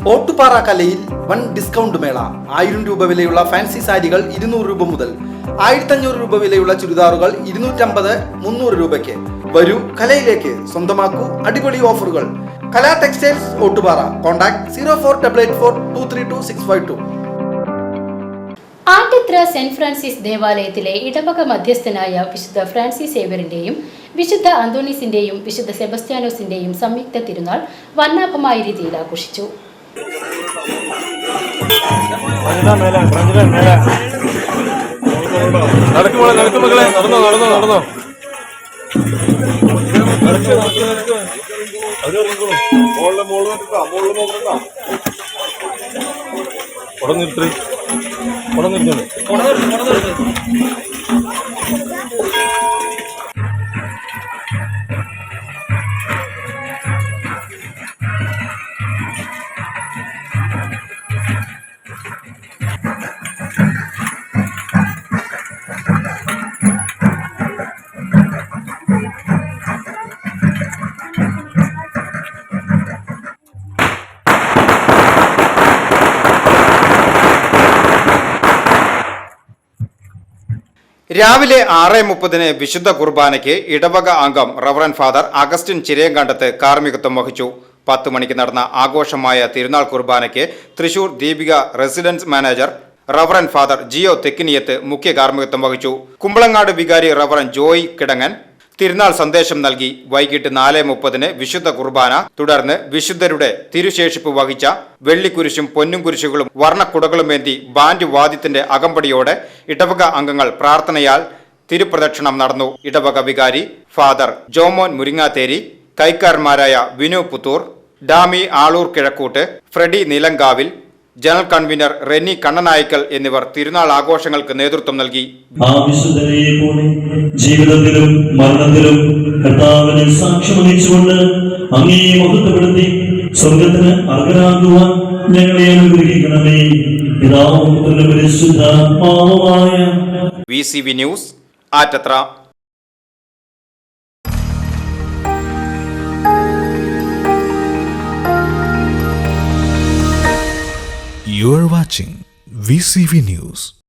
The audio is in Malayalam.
ഓട്ടുപാറ കലയിൽ വൻ ഡിസ്കൗണ്ട് മേള. 1000 രൂപ വിലയുള്ള ഫാൻസി സാരികൾ 200 രൂപ മുതൽ, 1500 രൂപ വിലയുള്ള ചുരിദാറുകൾ 250-300 രൂപയ്ക്ക്. വരൂ കലയിലേക്ക്, സ്വന്തമാക്കൂ അടിപൊളി ഓഫറുകൾ. കലാ textiles Ottupara. Contact 04884232 Attathara saint Francis ദേവാലയത്തിലെ ഇടവക മധ്യസ്ഥനായ വിശുദ്ധ ഫ്രാൻസിസ് സേവ്യറിന്റെയും വിശുദ്ധ അന്തോണീസിന്റെയും വിശുദ്ധ സെബസ്ത്യാനോസിന്റെയും സംയുക്ത തിരുനാൾ വർണ്ണാഭമായ രീതിയിൽ ആഘോഷിച്ചു. രാവിലെ 6:30 വിശുദ്ധ കുർബാനയ്ക്ക് ഇടവക അംഗം റവറൻ ഫാദർ അഗസ്റ്റിൻ ചിരയങ്കാണ്ടത്ത് കാർമ്മികത്വം വഹിച്ചു. 10 മണിക്ക് നടന്ന ആഘോഷമായ തിരുനാൾ കുർബാനയ്ക്ക് Thrissur Deepika residence manager reverend father Jio Thekkiniyath മുഖ്യ കാർമ്മികത്വം വഹിച്ചു. കുമ്പളങ്ങാട് വികാരി റവറൻ ജോയ് കിടങ്ങൻ തിരുനാൾ സന്ദേശം നൽകി. വൈകിട്ട് 4:30 വിശുദ്ധ കുർബാന. തുടർന്ന് വിശുദ്ധരുടെ തിരുശേഷിപ്പ് വഹിച്ച വെള്ളിക്കുരിശും പൊന്നും കുരിശുകളും വർണ്ണക്കുടകളുമേന്തി ബാൻഡ് വാദ്യത്തിന്റെ അകമ്പടിയോടെ ഇടവക അംഗങ്ങൾ പ്രാർത്ഥനയാൽ തിരുപ്രദക്ഷിണം നടന്നു. ഇടവക വികാരി ഫാദർ ജോമോൻ മുരിങ്ങാത്തേരി, കൈക്കാരന്മാരായ Vinu Puthur, Dami Aloor Kizhakkoot, Freddy Nilankavil, general convener Renny Kannanaikkal എന്നിവർ തിരുനാൾ ആഘോഷങ്ങൾക്ക് നേതൃത്വം നൽകി. ജീവിതത്തിലും മരണത്തിലും കർത്താവിനെ സാക്ഷ്യം വഹിച്ചുകൊണ്ട് അങ്ങേ മഹത്വപ്പെടുത്തി സ്വർഗത്തിന് അർഹരാകുവാൻ ഞങ്ങളെ അനുഗ്രഹിക്കണമേ. പിതാവും പുത്രനും പരിശുദ്ധാത്മാവുമായ VCV news Attathara. You are watching VCV News.